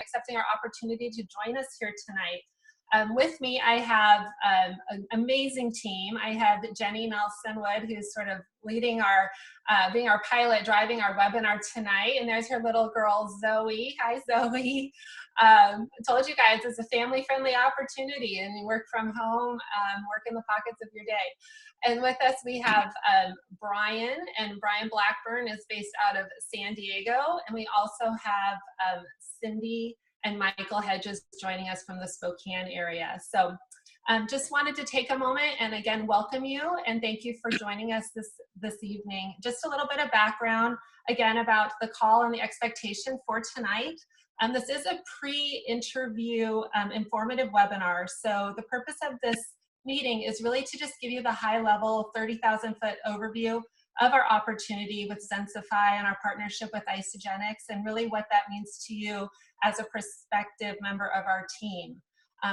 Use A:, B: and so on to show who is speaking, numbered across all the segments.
A: accepting our opportunity to join us here tonight. With me, I have an amazing team. I have Jenny Nelson-Wood, who's sort of leading our, being our pilot, driving our webinar tonight. And there's her little girl, Zoe. Hi, Zoe. I told you guys it's a family-friendly opportunity, and you work from home, work in the pockets of your day. And with us, we have Brian, and Brian Blackburn is based out of San Diego. And we also have Cindy and Michael Hedges joining us from the Spokane area. So just wanted to take a moment and again, welcome you and thank you for joining us this evening. Just a little bit of background, again, about the call and the expectation for tonight. This is a pre-interview informative webinar. So the purpose of this meeting is really to just give you the high level 30,000-foot overview of our opportunity with Zensify and our partnership with Isagenix, and really what that means to you as a prospective member of our team.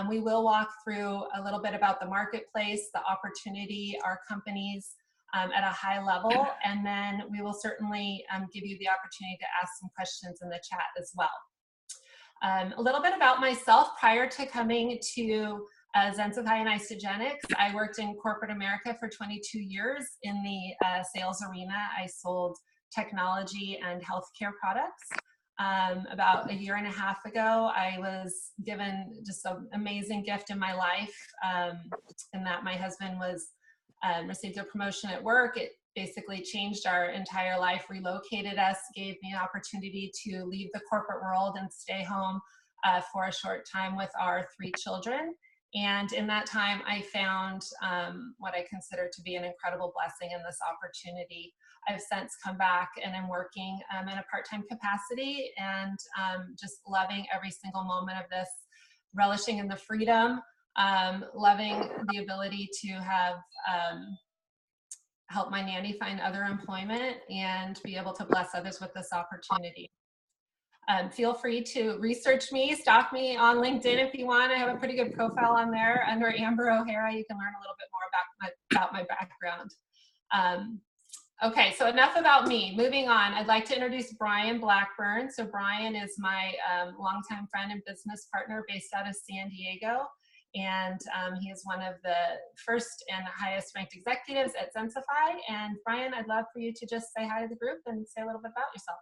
A: We will walk through a little bit about the marketplace, the opportunity, our companies at a high level, and then we will certainly give you the opportunity to ask some questions in the chat as well. A little bit about myself. Prior to coming to Zensify and Isagenix, I worked in corporate America for 22 years in the sales arena. I sold technology and healthcare products. About a year and a half ago, I was given just an amazing gift in my life, in that my husband was received a promotion at work. It basically changed our entire life, relocated us, gave me an opportunity to leave the corporate world and stay home for a short time with our 3 children. And in that time, I found what I consider to be an incredible blessing in this opportunity. I've since come back and I'm working in a part-time capacity and just loving every single moment of this, relishing in the freedom, loving the ability to have help my nanny find other employment and be able to bless others with this opportunity. Feel free to research me, stalk me on LinkedIn if you want. I have a pretty good profile on there under Amber O'Hara. You can learn a little bit more about my background. Okay, so enough about me. Moving on, I'd like to introduce Brian Blackburn. So Brian is my longtime friend and business partner based out of San Diego. And he is one of the first and highest ranked executives at Zensify. And Brian, I'd love for you to just say hi to the group and say a little bit about yourself.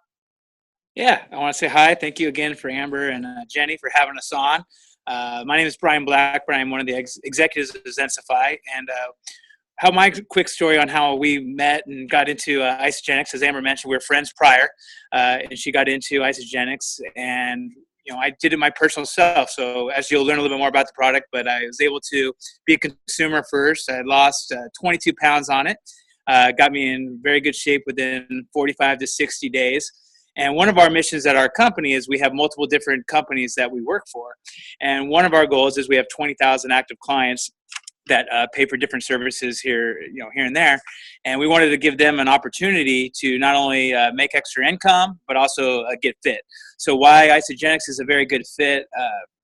B: Yeah, I want to say hi. Thank you again for Amber and Jenny for having us on. My name is Brian Blackburn. I'm one of the executives of Zensify. And how my quick story on how we met and got into Isagenix, as Amber mentioned, we were friends prior, and she got into Isagenix, and I did it my personal self. So as you'll learn a little bit more about the product, but I was able to be a consumer first. I lost 22 pounds on it, got me in very good shape within 45 to 60 days. And one of our missions at our company is we have multiple different companies that we work for. And one of our goals is we have 20,000 active clients that pay for different services here and there. And we wanted to give them an opportunity to not only make extra income, but also get fit. So why Isagenix is a very good fit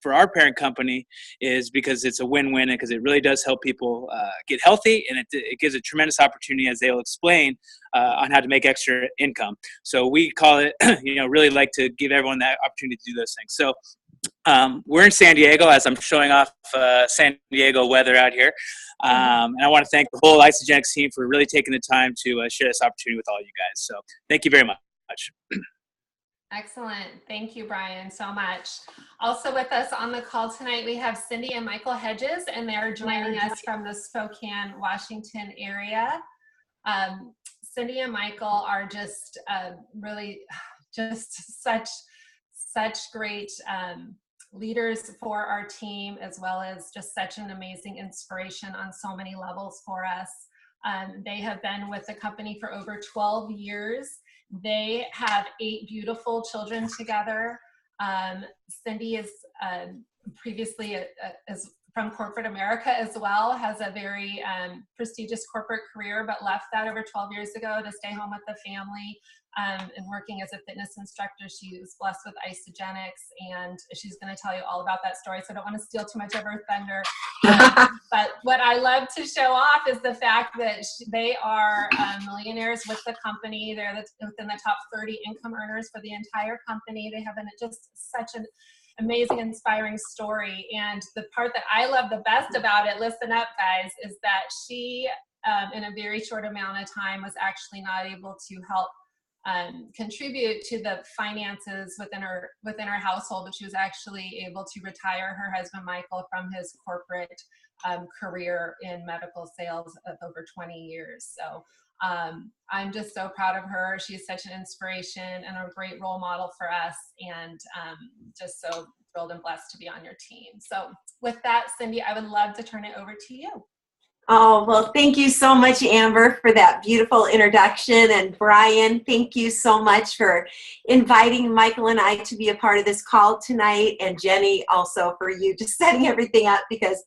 B: for our parent company is because it's a win-win, and because it really does help people get healthy, and it gives a tremendous opportunity, as they'll explain, on how to make extra income. So we call it, really like to give everyone that opportunity to do those things. So we're in San Diego, as I'm showing off San Diego weather out here. And I want to thank the whole Isagenix team for really taking the time to share this opportunity with all you guys. So thank you very much.
A: Excellent. Thank you, Brian, so much. Also with us on the call tonight, we have Cindy and Michael Hedges, and they're joining us from the Spokane, Washington area. Cindy and Michael are just really just such great leaders for our team, as well as just such an amazing inspiration on so many levels for us. They have been with the company for over 12 years. They have 8 beautiful children together. Cindy is previously is from corporate America as well, has a very prestigious corporate career, but left that over 12 years ago to stay home with the family and working as a fitness instructor. She was blessed with Isagenix, and she's going to tell you all about that story, so I don't want to steal too much of her thunder. But what I love to show off is the fact that they are millionaires with the company. They're within the top 30 income earners for the entire company. They have just such an amazing, inspiring story. And the part that I love the best about it, listen up guys, is that she, in a very short amount of time, was actually not able to help contribute to the finances within her household, but she was actually able to retire her husband Michael from his corporate career in medical sales of over 20 years. So I'm just so proud of her. She's such an inspiration and a great role model for us, and just so thrilled and blessed to be on your team. So with that, Cindy, I would love to turn it over to you.
C: Oh, well, thank you so much, Amber, for that beautiful introduction. And Brian, thank you so much for inviting Michael and I to be a part of this call tonight. And Jenny, also for you just setting everything up, because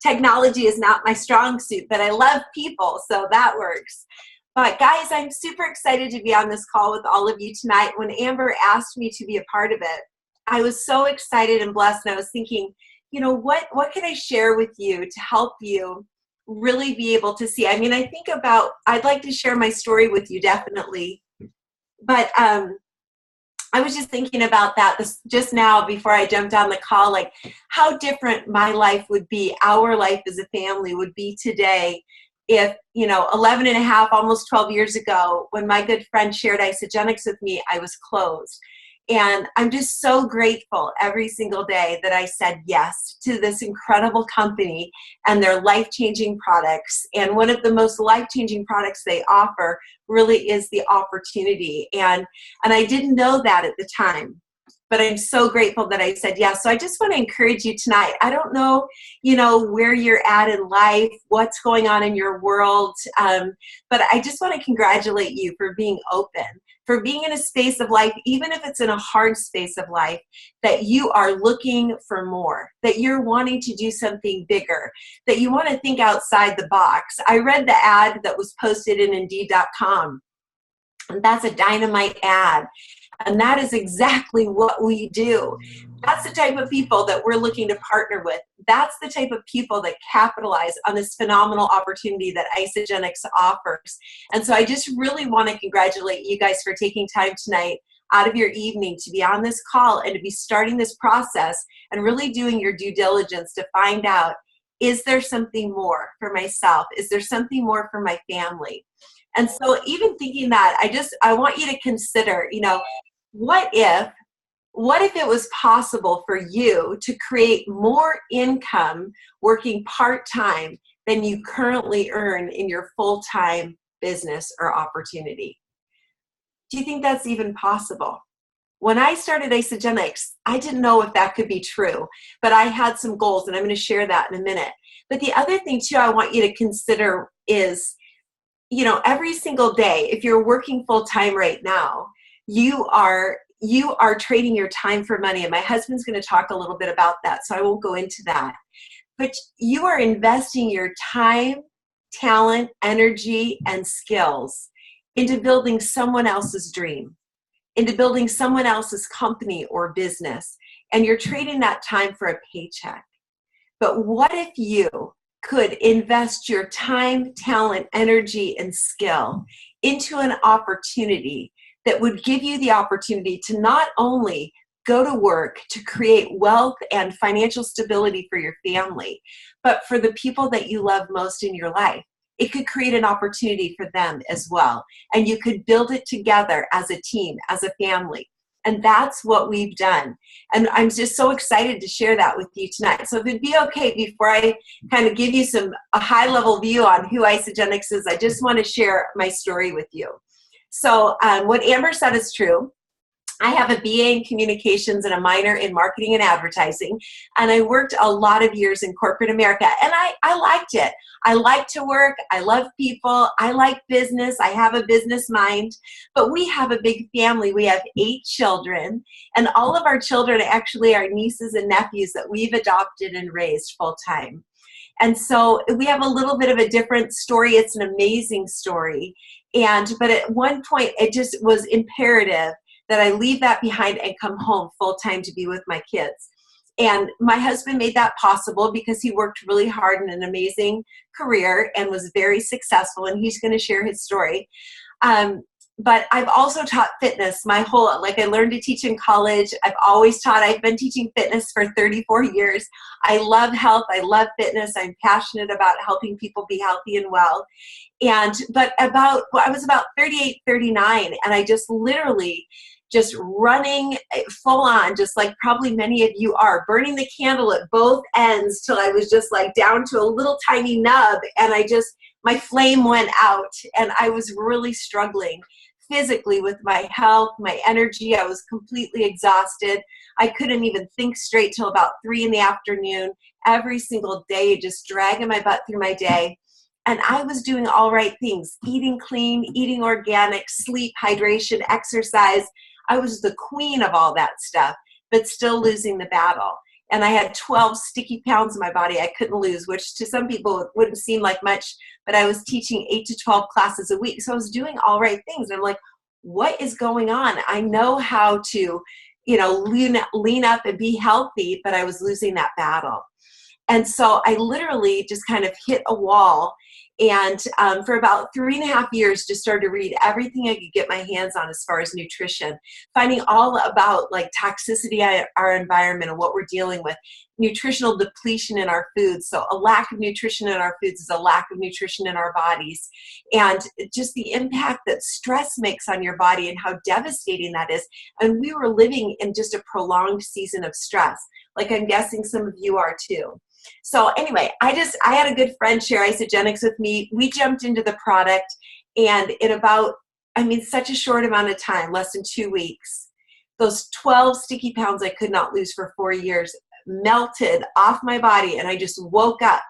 C: technology is not my strong suit, but I love people, so that works. But guys, I'm super excited to be on this call with all of you tonight. When Amber asked me to be a part of it, I was so excited and blessed. And I was thinking, you know, what can I share with you to help you really be able to see? I mean, I think about, I'd like to share my story with you, definitely. But I was just thinking about that just now before I jumped on the call, like how different my life would be, our life as a family would be today if, 11 and a half, almost 12 years ago, when my good friend shared Isagenix with me, I was closed. And I'm just so grateful every single day that I said yes to this incredible company and their life-changing products. And one of the most life-changing products they offer really is the opportunity. And I didn't know that at the time, but I'm so grateful that I said yes. So I just want to encourage you tonight. I don't know, where you're at in life, what's going on in your world, but I just want to congratulate you for being open, for being in a space of life, even if it's in a hard space of life, that you are looking for more, that you're wanting to do something bigger, that you want to think outside the box. I read the ad that was posted in Indeed.com, and that's a dynamite ad. And that is exactly what we do. That's the type of people that we're looking to partner with. That's the type of people that capitalize on this phenomenal opportunity that Isagenix offers. And so I just really want to congratulate you guys for taking time tonight out of your evening to be on this call and to be starting this process and really doing your due diligence to find out, is there something more for myself? Is there something more for my family? And so even thinking that, I want you to consider, what if it was possible for you to create more income working part-time than you currently earn in your full-time business or opportunity? Do you think that's even possible? When I started Isagenix, I didn't know if that could be true, but I had some goals, and I'm going to share that in a minute. But the other thing, too, I want you to consider is, every single day, if you're working full-time right now, you are trading your time for money. And my husband's going to talk a little bit about that, so I won't go into that. But you are investing your time, talent, energy, and skills into building someone else's dream, into building someone else's company or business. And you're trading that time for a paycheck. But what if you could invest your time, talent, energy, and skill into an opportunity that would give you the opportunity to not only go to work to create wealth and financial stability for your family, but for the people that you love most in your life? It could create an opportunity for them as well. And you could build it together as a team, as a family. And that's what we've done. And I'm just so excited to share that with you tonight. So if it'd be okay, before I kind of give you a high-level view on who Isagenix is, I just want to share my story with you. So what Amber said is true. I have a BA in communications and a minor in marketing and advertising, and I worked a lot of years in corporate America, and I liked it. I like to work. I love people. I like business. I have a business mind, but we have a big family. We have 8 children, and all of our children actually are nieces and nephews that we've adopted and raised full time. And so we have a little bit of a different story. It's an amazing story. But at one point, it just was imperative that I leave that behind and come home full time to be with my kids. And my husband made that possible because he worked really hard in an amazing career and was very successful. And he's going to share his story. but I've also taught fitness my whole, like I learned to teach in college. I've always taught. I've been teaching fitness for 34 years. I love health. I love fitness. I'm passionate about helping people be healthy and well. But I was about 38, 39, and I just literally just running full on, just like probably many of you are, burning the candle at both ends till I was just like down to a little tiny nub, and my flame went out, and I was really struggling physically with my health, my energy. I was completely exhausted. I couldn't even think straight till about 3 p.m. every single day, just dragging my butt through my day. And I was doing all right things, eating clean, eating organic, sleep, hydration, exercise. I was the queen of all that stuff, but still losing the battle. And I had 12 sticky pounds in my body I couldn't lose, which to some people wouldn't seem like much, but I was teaching 8 to 12 classes a week. So I was doing all right things. And I'm like, what is going on? I know how to, lean up and be healthy, but I was losing that battle. And so I literally just kind of hit a wall. And for about 3.5 years, just started to read everything I could get my hands on as far as nutrition, finding all about like toxicity in our environment and what we're dealing with, nutritional depletion in our foods. So a lack of nutrition in our foods is a lack of nutrition in our bodies. And just the impact that stress makes on your body and how devastating that is. And we were living in just a prolonged season of stress, like I'm guessing some of you are too. So anyway, I had a good friend share Isagenix with me. We jumped into the product, and in about, such a short amount of time, less than 2 weeks, those 12 sticky pounds I could not lose for 4 years melted off my body, and I just woke up.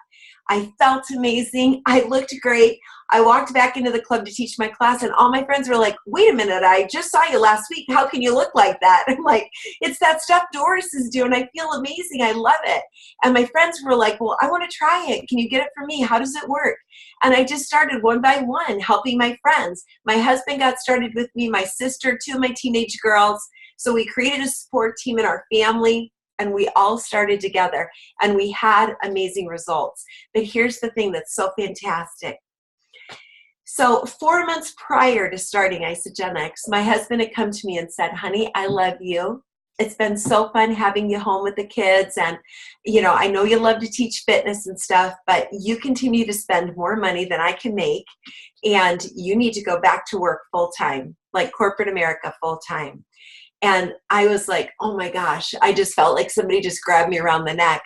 C: I felt amazing. I looked great. I walked back into the club to teach my class, and all my friends were like, wait a minute, I just saw you last week. How can you look like that? I'm like, it's that stuff Doris is doing. I feel amazing. I love it. And my friends were like, well, I want to try it. Can you get it for me? How does it work? And I just started one by one helping my friends. My husband got started with me, my sister, 2 of my teenage girls. So we created a support team in our family, and we all started together, and we had amazing results. But here's the thing that's so fantastic. So 4 months prior to starting Isagenix, my husband had come to me and said, honey, I love you. It's been so fun having you home with the kids. And, I know you love to teach fitness and stuff, but you continue to spend more money than I can make. And you need to go back to work full time, like corporate America full time. And I was like, oh my gosh, I just felt like somebody just grabbed me around the neck.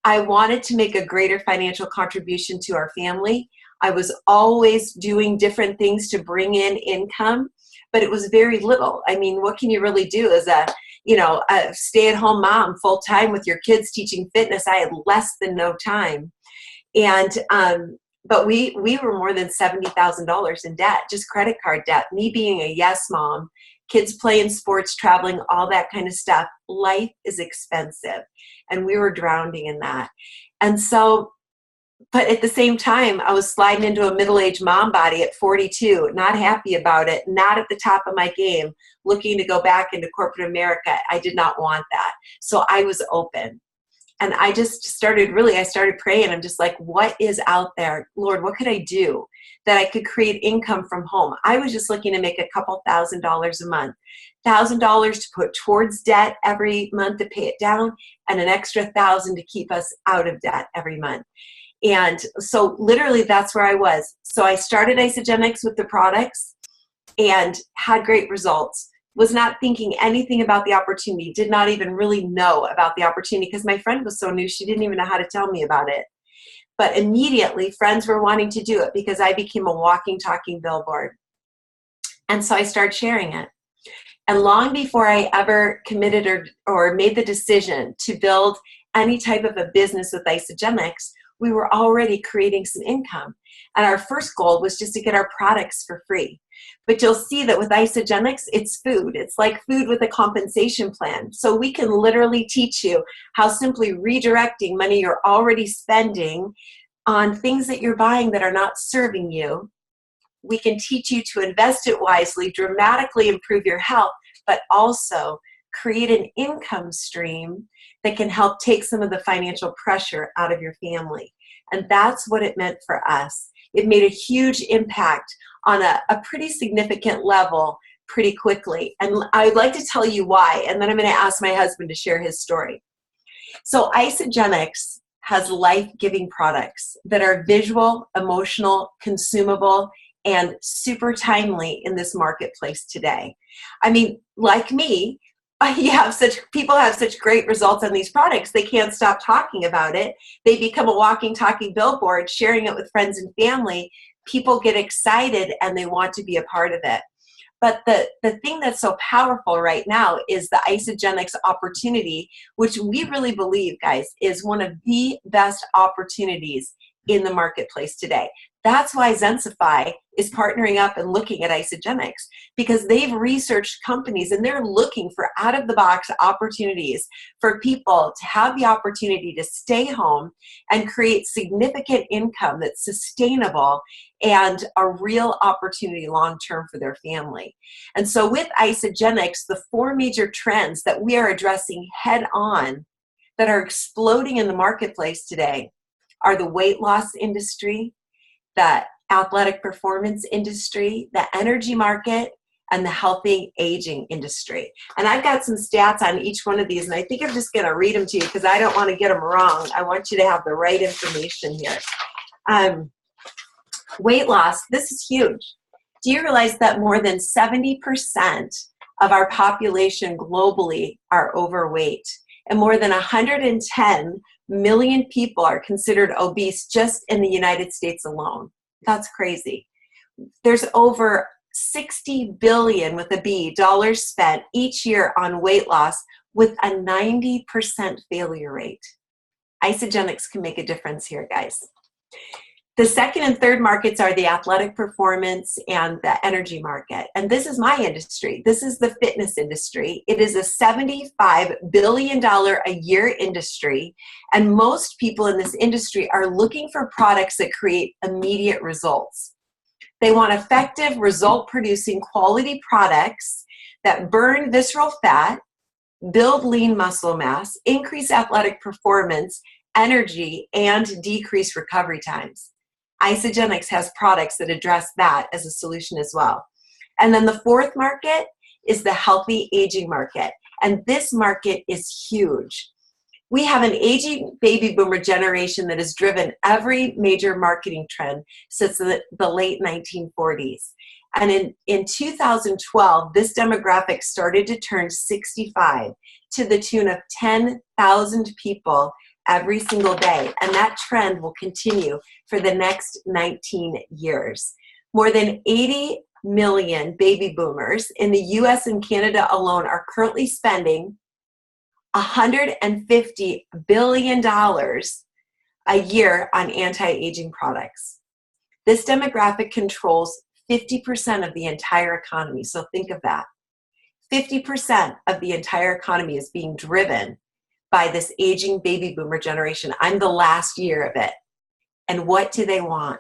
C: I wanted to make a greater financial contribution to our family. I was always doing different things to bring in income, but it was very little. What can you really do as a stay-at-home mom full time with your kids teaching fitness? I had less than no time. And, but we were more than $70,000 in debt, just credit card debt, me being a yes mom, kids playing sports, traveling, all that kind of stuff. Life is expensive, and we were drowning in that. And so, but at the same time, I was sliding into a middle-aged mom body at 42, not happy about it, not at the top of my game, looking to go back into corporate America. I did not want that. So I was open. And I just started praying. I'm just like, what is out there? Lord, what could I do that I could create income from home? I was just looking to make a couple $1,000s a month, $1,000 to put towards debt every month to pay it down, and an extra $1,000 to keep us out of debt every month. And so literally that's where I was. So I started Isagenix with the products and had great results. Was not thinking anything about the opportunity, did not even really know about the opportunity because my friend was so new, she didn't even know how to tell me about it. But immediately friends were wanting to do it because I became a walking, talking billboard. And so I started sharing it. And long before I ever committed or made the decision to build any type of a business with Isagenix, we were already creating some income. And our first goal was just to get our products for free. But you'll see that with Isagenix, it's food. It's like food with a compensation plan. So we can literally teach you how simply redirecting money you're already spending on things that you're buying that are not serving you. We can teach you to invest it wisely, dramatically improve your health, but also create an income stream that can help take some of the financial pressure out of your family. And that's what it meant for us. it made a huge impact on a pretty significant level pretty quickly. And I'd like to tell you why, and then I'm going to ask my husband to share his story. So Isagenix has life-giving products that are visual, emotional, consumable, and super timely in this marketplace today. I mean, like me, people have such great results on these products, they can't stop talking about it. They become a walking, talking billboard, sharing it with friends and family. People get excited and they want to be a part of it. But the thing that's so powerful right now is the Isagenix opportunity, which we really believe, guys, is one of the best opportunities in the marketplace today. That's why Zensify is partnering up and looking at Isagenix, because they've researched companies and they're looking for out-of-the-box opportunities for people to have the opportunity to stay home and create significant income that's sustainable and a real opportunity long-term for their family. And so with Isagenix, the 4 major trends that we are addressing head-on that are exploding in the marketplace today are the weight loss industry, the athletic performance industry, the energy market, and the healthy aging industry. And I've got some stats on each one of these, and I think I'm just going to read them to you because I don't want to get them wrong. I want you to have the right information here. Weight loss, this is huge. Do you realize that more than 70% of our population globally are overweight, and more than 110 million people are considered obese just in the United States alone? That's crazy. There's over 60 billion with a B dollars spent each year on weight loss with a 90% failure rate. Isagenix can make a difference here, guys. The second and third markets are the athletic performance and the energy market. And this is my industry. This is the fitness industry. It is a $75 billion a year industry. And most people in this industry are looking for products that create immediate results. They want effective, result-producing quality products that burn visceral fat, build lean muscle mass, increase athletic performance, energy, and decrease recovery times. Isagenix has products that address that as a solution as well. And then the fourth market is the healthy aging market. And this market is huge. We have an aging baby boomer generation that has driven every major marketing trend since the late 1940s. And in 2012, this demographic started to turn 65 to the tune of 10,000 people every single day, and that trend will continue for the next 19 years. More than 80 million baby boomers in the US and Canada alone are currently spending $150 billion a year on anti-aging products. This demographic controls 50% of the entire economy, so think of that. 50% of the entire economy is being driven by this aging baby boomer generation. I'm the last year of it. And what do they want?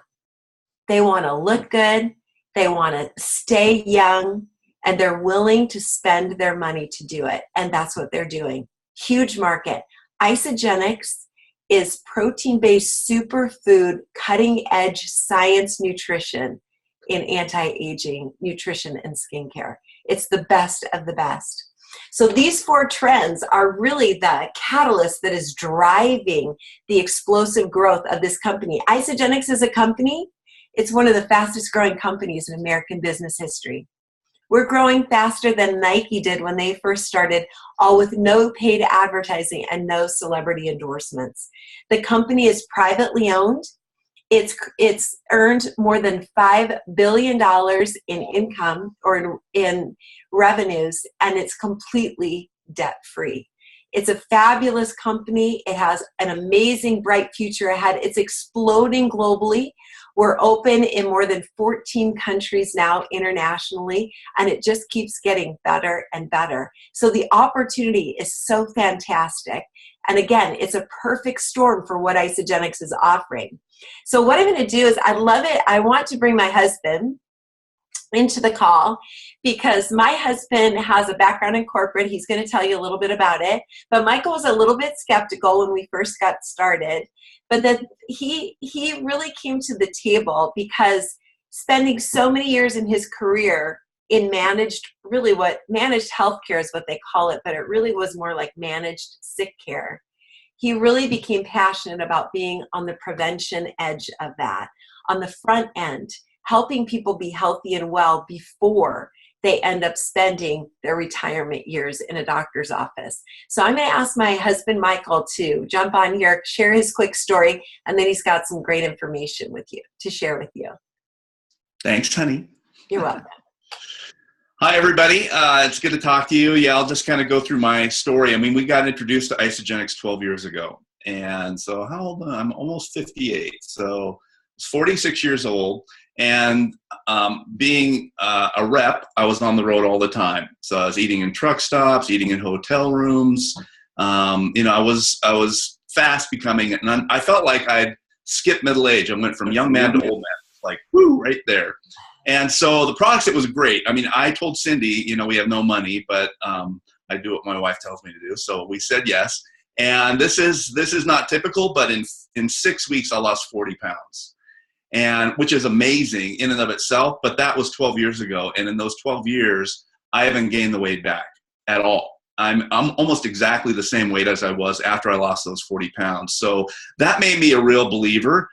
C: They want to look good, they want to stay young, and they're willing to spend their money to do it. And that's what they're doing. Huge market. Isagenix is protein-based superfood, cutting-edge science nutrition in anti-aging nutrition and skincare. It's the best of the best. So these 4 trends are really the catalyst that is driving the explosive growth of this company. Isagenix is a company, it's one of the fastest growing companies in American business history. We're growing faster than Nike did when they first started, all with no paid advertising and no celebrity endorsements. The company is privately owned. It's earned more than $5 billion in income or in revenues, and it's completely debt-free. It's a fabulous company. It has an amazing, bright future ahead. It's exploding globally. We're open in more than 14 countries now internationally, and it just keeps getting better and better. So the opportunity is so fantastic. And again, it's a perfect storm for what Isagenix is offering. So what I'm going to do is, I love it. I want to bring my husband into the call because my husband has a background in corporate. He's going to tell you a little bit about it. But Michael was a little bit skeptical when we first got started. But then he really came to the table because spending so many years in his career in managed healthcare is what they call it, but it really was more like managed sick care. He really became passionate about being on the prevention edge of that, on the front end, helping people be healthy and well before they end up spending their retirement years in a doctor's office. So I'm going to ask my husband, Michael, to jump on here, share his quick story, and then he's got some great information with you to share with you.
D: Thanks, honey.
C: You're welcome.
D: Hi, everybody. It's good to talk to you. Yeah, I'll just kind of go through my story. I mean, we got introduced to Isagenix 12 years ago. And so how old am I? I'm almost 58. So I was 46 years old. And being a rep, I was on the road all the time. So I was eating in truck stops, eating in hotel rooms. I was fast becoming, and I felt like I'd skipped middle age. I went from young man to old man, like, whoo, right there. And so the products, it was great. I mean, I told Cindy, we have no money, but I do what my wife tells me to do. So we said yes. And this is not typical, but in 6 weeks, I lost 40 pounds. And which is amazing in and of itself, but that was 12 years ago. And in those 12 years, I haven't gained the weight back at all. I'm almost exactly the same weight as I was after I lost those 40 pounds. So that made me a real believer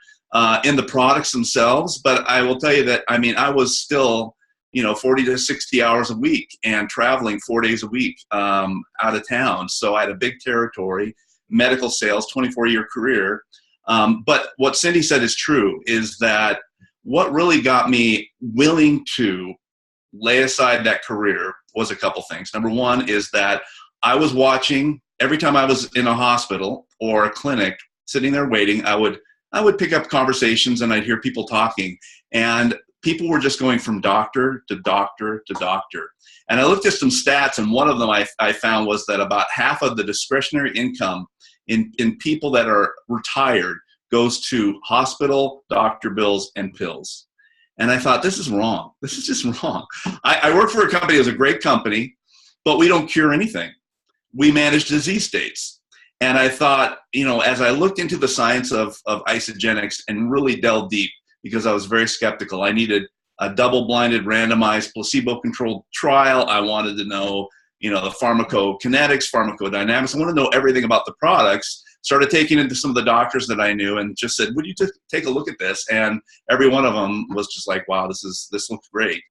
D: in the products themselves. But I will tell you that, I mean, I was still, 40 to 60 hours a week and traveling 4 days a week out of town. So I had a big territory, medical sales, 24-year career. But what Cindy said is true, is that what really got me willing to lay aside that career was a couple things. Number one is that I was watching every time I was in a hospital or a clinic, sitting there waiting, I would pick up conversations and I'd hear people talking, and people were just going from doctor to doctor to doctor. And I looked at some stats, and one of them I found was that about half of the discretionary income in people that are retired goes to hospital, doctor bills, and pills. And I thought, this is wrong. This is just wrong. I work for a company that's a great company, but we don't cure anything. We manage disease states. And I thought, as I looked into the science of Isagenix and really delved deep, because I was very skeptical, I needed a double-blinded, randomized, placebo-controlled trial. I wanted to know, the pharmacokinetics, pharmacodynamics. I want to know everything about the products. Started taking it to some of the doctors that I knew and just said, would you just take a look at this? And every one of them was just like, wow, this looks great.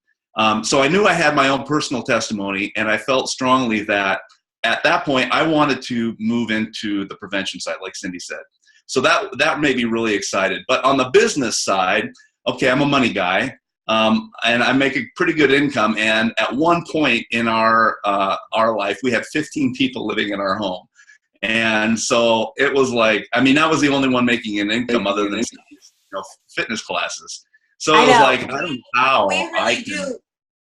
D: So I knew I had my own personal testimony, and I felt strongly that at that point, I wanted to move into the prevention side, like Cindy said. So that made me really excited. But on the business side, okay, I'm a money guy. And I make a pretty good income. And at one point in our life, we had 15 people living in our home. And so it was like, I mean, I was the only one making an income other than fitness classes. So it was like, I don't know how I can.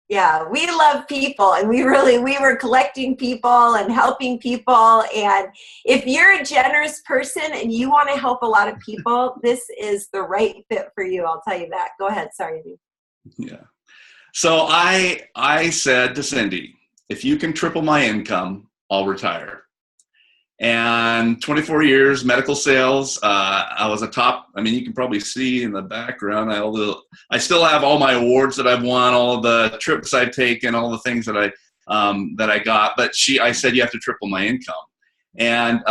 C: Yeah, we love people, and we were collecting people and helping people. And if you're a generous person and you want to help a lot of people, this is the right fit for you. I'll tell you that. Go ahead. Sorry.
D: Yeah. So I said to Cindy, if you can triple my income, I'll retire. And 24 years, medical sales. I was a top, I mean, you can probably see in the background, I still have all my awards that I've won, all of the trips I've taken, all the things that I got. But I said, you have to triple my income. And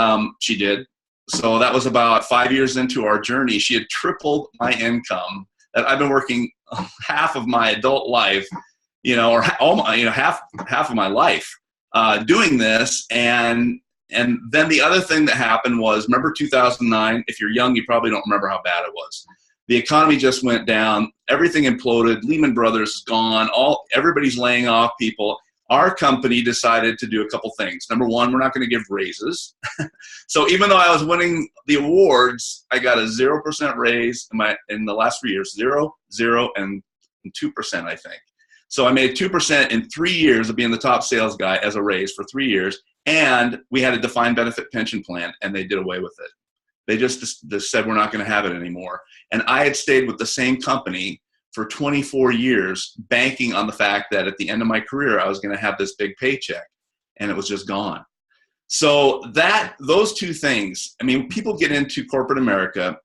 D: she did. So that was about 5 years into our journey. She had tripled my income that I've been working half of my adult life, or half of my life doing this. And then the other thing that happened was, remember 2009? If you're young, you probably don't remember how bad it was. The economy just went down. Everything imploded. Lehman Brothers is gone. Everybody's laying off people. Our company decided to do a couple things. Number one, we're not going to give raises. So even though I was winning the awards, I got a 0% raise in the last 3 years, 0, 0, and 2%, I think. So I made 2% in 3 years of being the top sales guy as a raise for 3 years. And we had a defined benefit pension plan, and they did away with it. They just said, we're not going to have it anymore. And I had stayed with the same company for 24 years banking on the fact that at the end of my career, I was going to have this big paycheck, and it was just gone. So those two things, I mean, people get into corporate America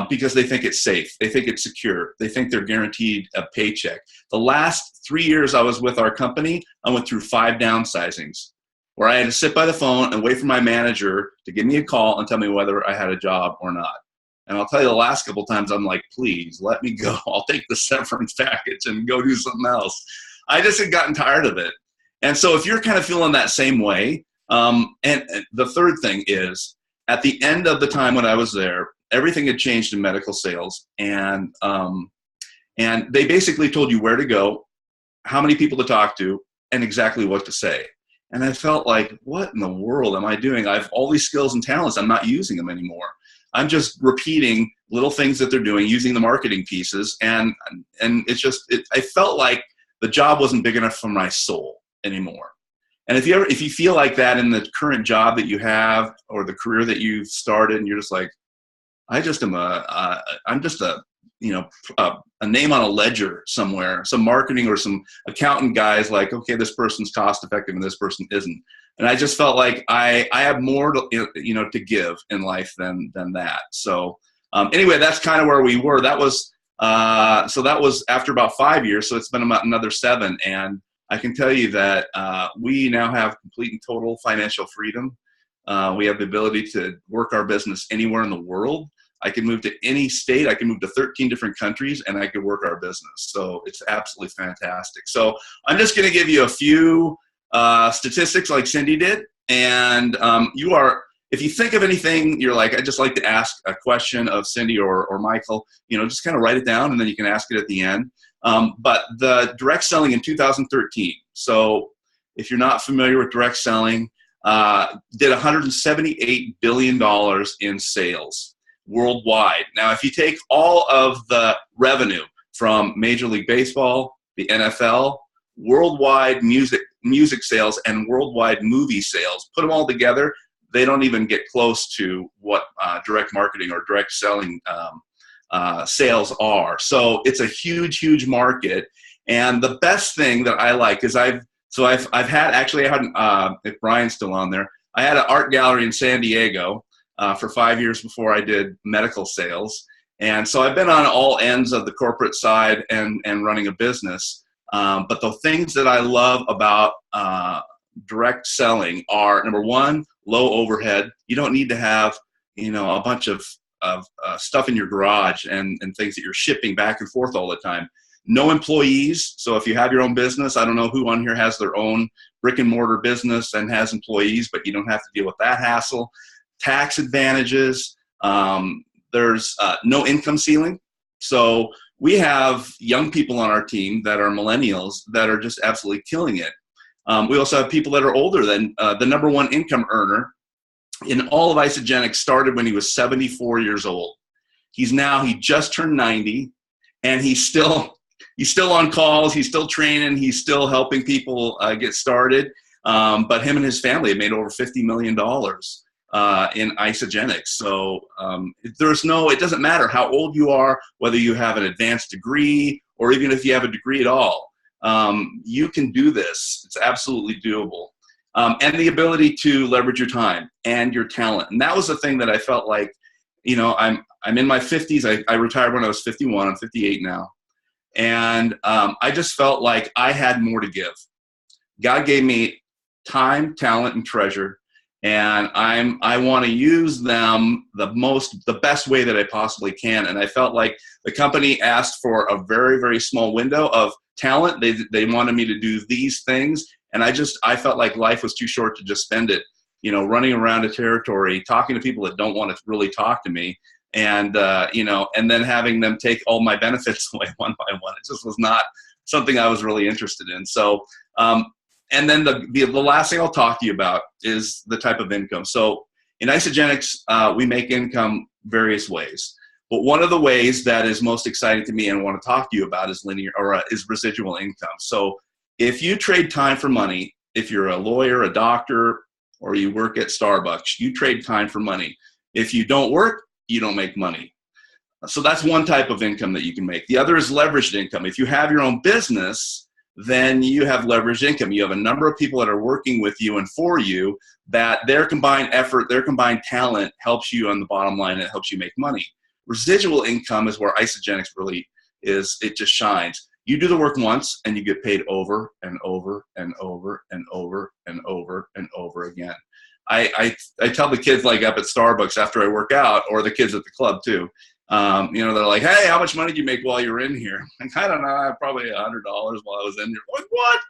D: because they think it's safe. They think it's secure. They think they're guaranteed a paycheck. The last 3 years I was with our company, I went through 5 downsizings where I had to sit by the phone and wait for my manager to give me a call and tell me whether I had a job or not. And I'll tell you, the last couple of times I'm like, please let me go. I'll take the severance package and go do something else. I just had gotten tired of it. And so if you're kind of feeling that same way, and the third thing is, at the end of the time when I was there, everything had changed in medical sales, and they basically told you where to go, how many people to talk to, and exactly what to say. And I felt like, what in the world am I doing? I have all these skills and talents. I'm not using them anymore. I'm just repeating little things that they're doing, using the marketing pieces, and it's just, I felt like the job wasn't big enough for my soul anymore. And if you feel like that in the current job that you have or the career that you've started, and you're just like, I'm just a name on a ledger somewhere, some marketing or some accountant guys like, okay, this person's cost effective and this person isn't. And I just felt like I have more to give in life than that. So anyway, that's kind of where we were. That was after about 5 years. So it's been about another 7. And I can tell you that we now have complete and total financial freedom. We have the ability to work our business anywhere in the world. I can move to any state. I can move to 13 different countries, and I could work our business. So it's absolutely fantastic. So I'm just going to give you a few statistics like Cindy did. And if you think of anything, you're like, I'd just like to ask a question of Cindy or Michael, just kind of write it down, and then you can ask it at the end. But the direct selling in 2013, so if you're not familiar with direct selling, did $178 billion in sales worldwide. Now, if you take all of the revenue from Major League Baseball, the NFL, worldwide music sales, and worldwide movie sales, put them all together, they don't even get close to what direct marketing or direct selling sales are. So it's a huge, huge market. And the best thing that I like is if Brian's still on there, I had an art gallery in San Diego for 5 years before I did medical sales. And so I've been on all ends of the corporate side and running a business. But the things that I love about direct selling are, number one, low overhead. You don't need to have, a bunch of stuff in your garage and things that you're shipping back and forth all the time. No employees. So if you have your own business, I don't know who on here has their own brick and mortar business and has employees, but you don't have to deal with that hassle. Tax advantages. There's no income ceiling. So we have young people on our team that are millennials that are just absolutely killing it. We also have people that are older than the number one income earner in all of Isagenix started when he was 74 years old. He just turned 90, and he's still on calls. He's still training. He's still helping people get started. But him and his family have made over $50 million in Isagenix. So it doesn't matter how old you are, whether you have an advanced degree or even if you have a degree at all. You can do this. It's absolutely doable. And the ability to leverage your time and your talent. And that was the thing that I felt like, I'm in my 50s. I retired when I was 51. I'm 58 now. And I just felt like I had more to give. God gave me time, talent, and treasure. And I want to use them the best way that I possibly can. And I felt like the company asked for a very, very small window of talent. They wanted me to do these things. And I felt like life was too short to just spend it, running around a territory, talking to people that don't want to really talk to me. And, and then having them take all my benefits away one by one. It just was not something I was really interested in. So, and then the last thing I'll talk to you about is the type of income. So in Isagenix, we make income various ways. But one of the ways that is most exciting to me and I want to talk to you about is is residual income. So if you trade time for money, if you're a lawyer, a doctor, or you work at Starbucks, you trade time for money. If you don't work, you don't make money. So that's one type of income that you can make. The other is leveraged income. If you have your own business, then you have leveraged income. You have a number of people that are working with you and for you, that their combined effort, their combined talent helps you on the bottom line. It helps you make money. Residual income is where Isagenix really is. It just shines. You do the work once and you get paid over and over and over and over and over and over again. I tell the kids like up at Starbucks after I work out, or the kids at the club too, they're like, hey, how much money did you make while you were in here? Like, I don't know, probably $100 while I was in here. Like, what?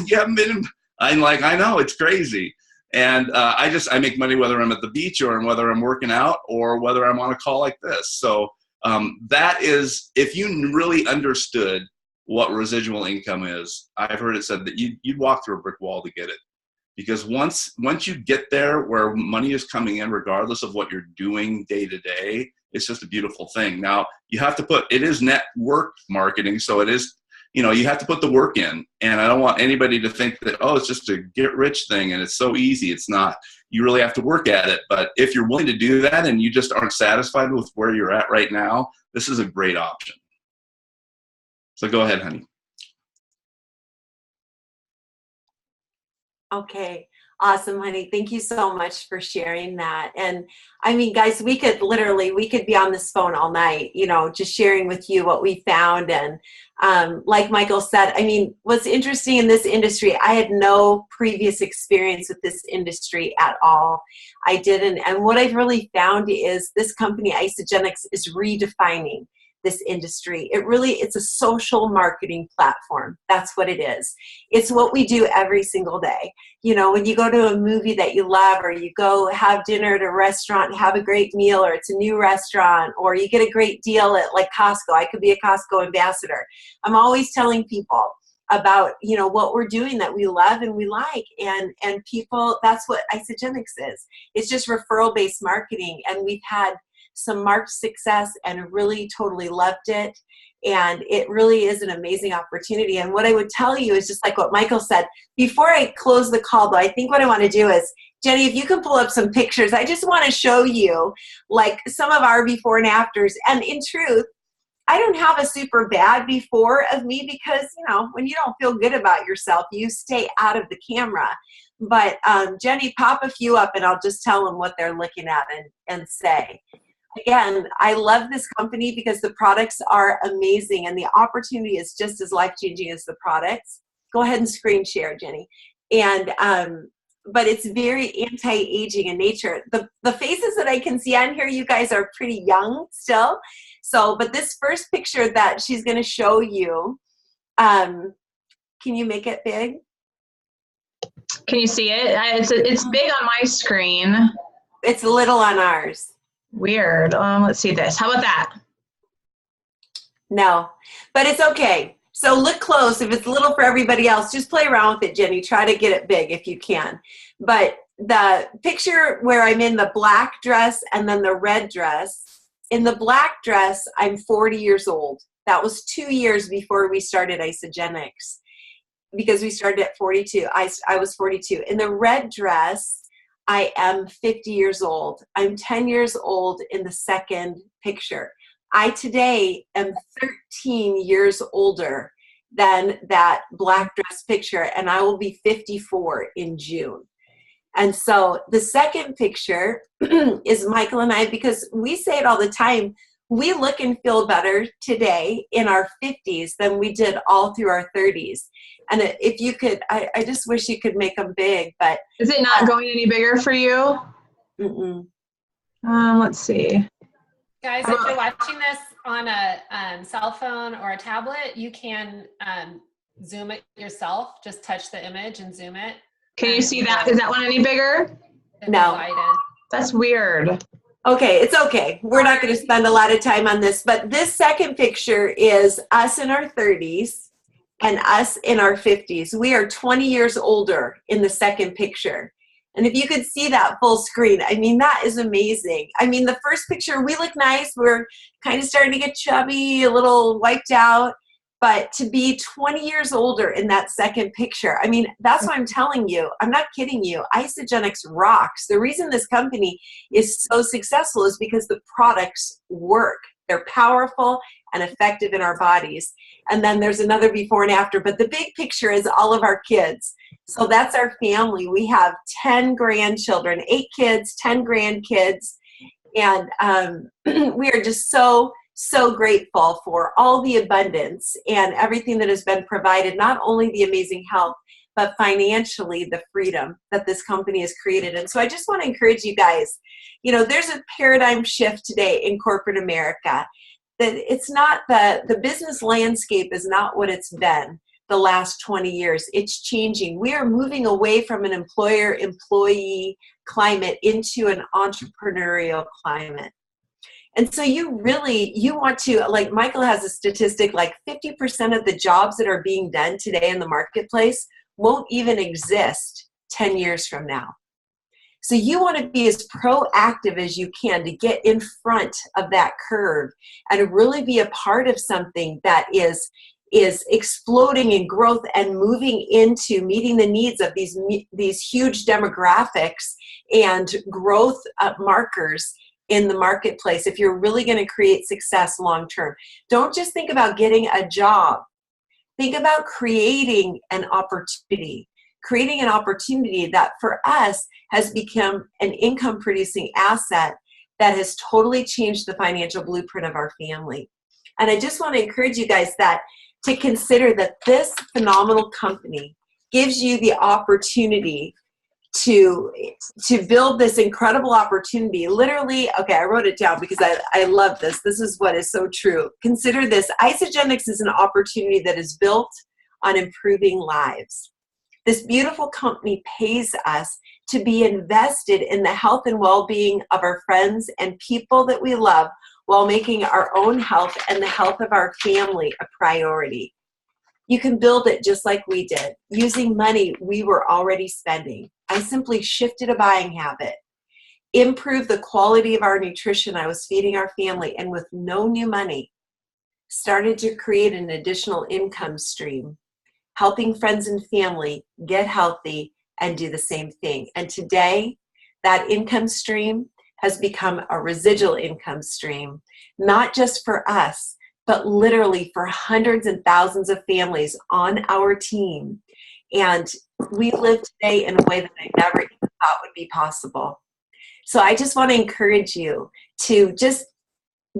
D: You haven't been in? I'm like, I know, it's crazy. And I make money whether I'm at the beach or whether I'm working out or whether I'm on a call like this. So that is, if you really understood what residual income is, I've heard it said that you'd walk through a brick wall to get it. Because once you get there where money is coming in, regardless of what you're doing day to day, it's just a beautiful thing. Now, you have to it is network marketing, so it is, you have to put the work in. And I don't want anybody to think that, oh, it's just a get rich thing and it's so easy. It's not. You really have to work at it. But if you're willing to do that and you just aren't satisfied with where you're at right now, this is a great option. So go ahead, honey.
C: Okay. Awesome, honey. Thank you so much for sharing that. And I mean, guys, we could be on this phone all night, just sharing with you what we found. And like Michael said, I mean, what's interesting in this industry, I had no previous experience with this industry at all. I didn't. And what I've really found is this company, Isagenix, is redefining this industry. It's a social marketing platform. That's what it is. It's what we do every single day. When you go to a movie that you love, or you go have dinner at a restaurant and have a great meal, or it's a new restaurant, or you get a great deal at like Costco. I could be a Costco ambassador. I'm always telling people about, what we're doing that we love and we like. And people, that's what Isagenix is. It's just referral-based marketing. And we've had some marked success and really totally loved it. And it really is an amazing opportunity. And what I would tell you is just like what Michael said. Before I close the call, though, I think what I want to do is, Jenny, if you can pull up some pictures, I just want to show you like some of our before and afters. And in truth, I don't have a super bad before of me because, when you don't feel good about yourself, you stay out of the camera. But Jenny, pop a few up and I'll just tell them what they're looking at and say. Again, I love this company because the products are amazing and the opportunity is just as life-changing as the products. Go ahead and screen share, Jenny. And but it's very anti-aging in nature. The faces that I can see on here, you guys are pretty young still. So, but this first picture that she's going to show you, can you make it big?
E: Can you see it? It's big on my screen.
C: It's little on ours.
E: Weird. Let's see this. How about that?
C: No, but it's okay. So look close. If it's little for everybody else, just play around with it, Jenny. Try to get it big if you can. But the picture where I'm in the black dress and then the red dress, in the black dress, I'm 40 years old. That was 2 years before we started Isagenix because we started at 42. I was 42. In the red dress, I am 50 years old. I'm 10 years old in the second picture. I today am 13 years older than that black dress picture, and I will be 54 in June. And so the second picture is Michael and I, because we say it all the time, we look and feel better today in our 50s than we did all through our 30s. And if you could, I just wish you could make them big, but.
E: Is it not going any bigger for you?
C: Mm-mm.
E: Let's see.
A: Guys, if you're watching this on a cell phone or a tablet, you can zoom it yourself. Just touch the image and zoom it.
E: Can you see that? Is that one any bigger?
C: No.
E: That's weird.
C: Okay, it's okay. We're not going to spend a lot of time on this, but this second picture is us in our 30s and us in our 50s. We are 20 years older in the second picture. And if you could see that full screen, I mean, that is amazing. I mean, the first picture, we look nice. We're kind of starting to get chubby, a little wiped out. But to be 20 years older in that second picture, I mean, that's what I'm telling you. I'm not kidding you. Isagenix rocks. The reason this company is so successful is because the products work. They're powerful and effective in our bodies. And then there's another before and after, but the big picture is all of our kids. So that's our family. We have 10 grandchildren, 8 kids, 10 grandkids. And we are just so grateful for all the abundance and everything that has been provided, not only the amazing health, but financially the freedom that this company has created. And so I just want to encourage you guys, you know, there's a paradigm shift today in corporate America, that it's not the business landscape is not what it's been the last 20 years. It's changing. We are moving away from an employer-employee climate into an entrepreneurial climate. And so you want to, like Michael has a statistic, like 50% of the jobs that are being done today in the marketplace won't even exist 10 years from now. So you want to be as proactive as you can to get in front of that curve and really be a part of something that is exploding in growth and moving into meeting the needs of these huge demographics and growth markers in the marketplace. If you're really going to create success long term, don't just think about getting a job. Think about creating an opportunity that for us has become an income producing asset that has totally changed the financial blueprint of our family. And I just want to encourage you guys to consider that this phenomenal company gives you the opportunity to build this incredible opportunity. Literally, okay, I wrote it down because I love this. This is what is so true. Consider this. Isagenix is an opportunity that is built on improving lives. This beautiful company pays us to be invested in the health and well-being of our friends and people that we love, while making our own health and the health of our family a priority. You can build it just like we did, using money we were already spending. I simply shifted a buying habit, improved the quality of our nutrition I was feeding our family, and with no new money, started to create an additional income stream, helping friends and family get healthy and do the same thing. And today, that income stream has become a residual income stream, not just for us, but literally for hundreds and thousands of families on our team. And we live today in a way that I never even thought would be possible. So I just want to encourage you to just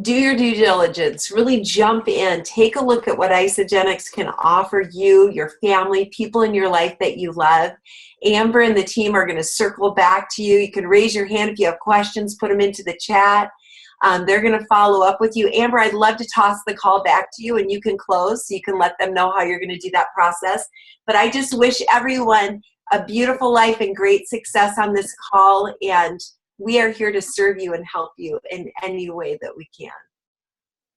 C: do your due diligence, really jump in, take a look at what Isagenix can offer you, your family, people in your life that you love. Amber and the team are going to circle back to you. You can raise your hand if you have questions, put them into the chat. They're going to follow up with you. Amber, I'd love to toss the call back to you and you can close so you can let them know how you're going to do that process. But I just wish everyone a beautiful life and great success on this call, and we are here to serve you and help you in any way that we can.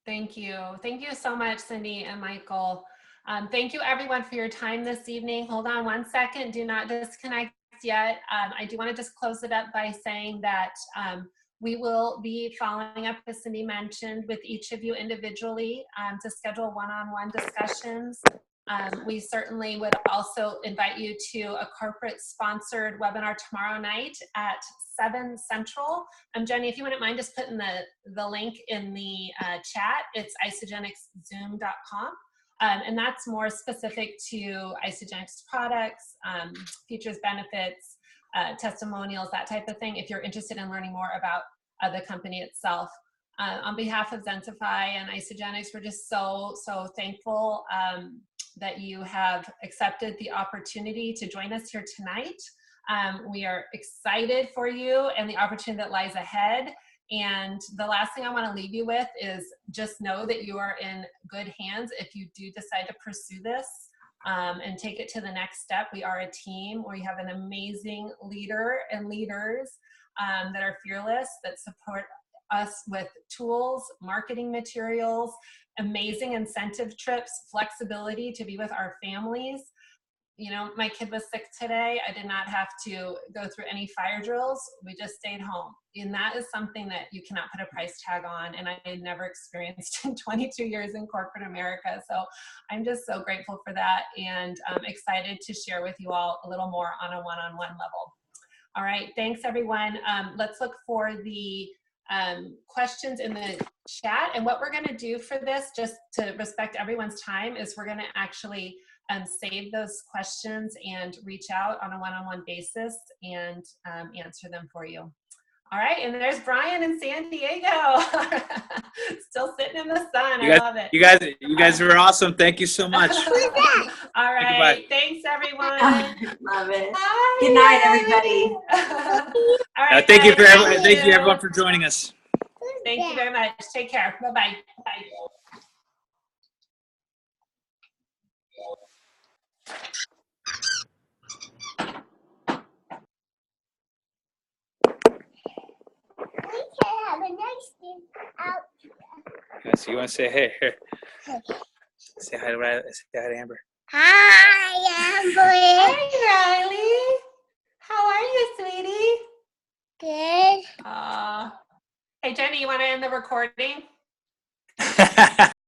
A: Thank you. Thank you so much, Cindy and Michael. Thank you everyone for your time this evening. Hold on one second. Do not disconnect yet. I do want to just close it up by saying that we will be following up, as Cindy mentioned, with each of you individually to schedule one-on-one discussions. We certainly would also invite you to a corporate sponsored webinar tomorrow night at 7 Central. Jenny, if you wouldn't mind just putting the link in the chat, it's isagenixzoom.com. And that's more specific to Isagenix products, features, benefits, testimonials, that type of thing, if you're interested in learning more about the company itself. On behalf of Zensify and Isagenix, we're just so thankful that you have accepted the opportunity to join us here tonight. We are excited for you and the opportunity that lies ahead. And the last thing I want to leave you with is just know that you are in good hands if you do decide to pursue this and take it to the next step. We are a team. We have an amazing leader and leaders that are fearless, that support us with tools, marketing materials, amazing incentive trips, flexibility to be with our families. You know, my kid was sick today. I did not have to go through any fire drills. We just stayed home. And that is something that you cannot put a price tag on. And I had never experienced in 22 years in corporate America. So I'm just so grateful for that, and I'm excited to share with you all a little more on a one-on-one level. All right, thanks everyone. Let's look for the questions in the chat. And what we're going to do for this, just to respect everyone's time, is we're going to actually save those questions and reach out on a one-on-one basis and answer them for you. All right, and there's Brian in San Diego, still sitting in the sun. I love it.
B: You guys are awesome. Thank you so much.
A: All right, thanks everyone.
C: Love it.
A: Bye.
C: Good night, everybody.
A: All right,
B: Thank you
A: guys,
B: thank you everyone for joining us.
A: Thank you very much. Take care. Bye-bye. Bye.
F: Have a nice day out.
B: So you want to say hey? Here. Say hi to Riley. Say hi to Amber.
F: Hi, Amber.
A: Hi, Riley. How are you, sweetie?
F: Good.
A: Hey, Jenny, you want to end the recording?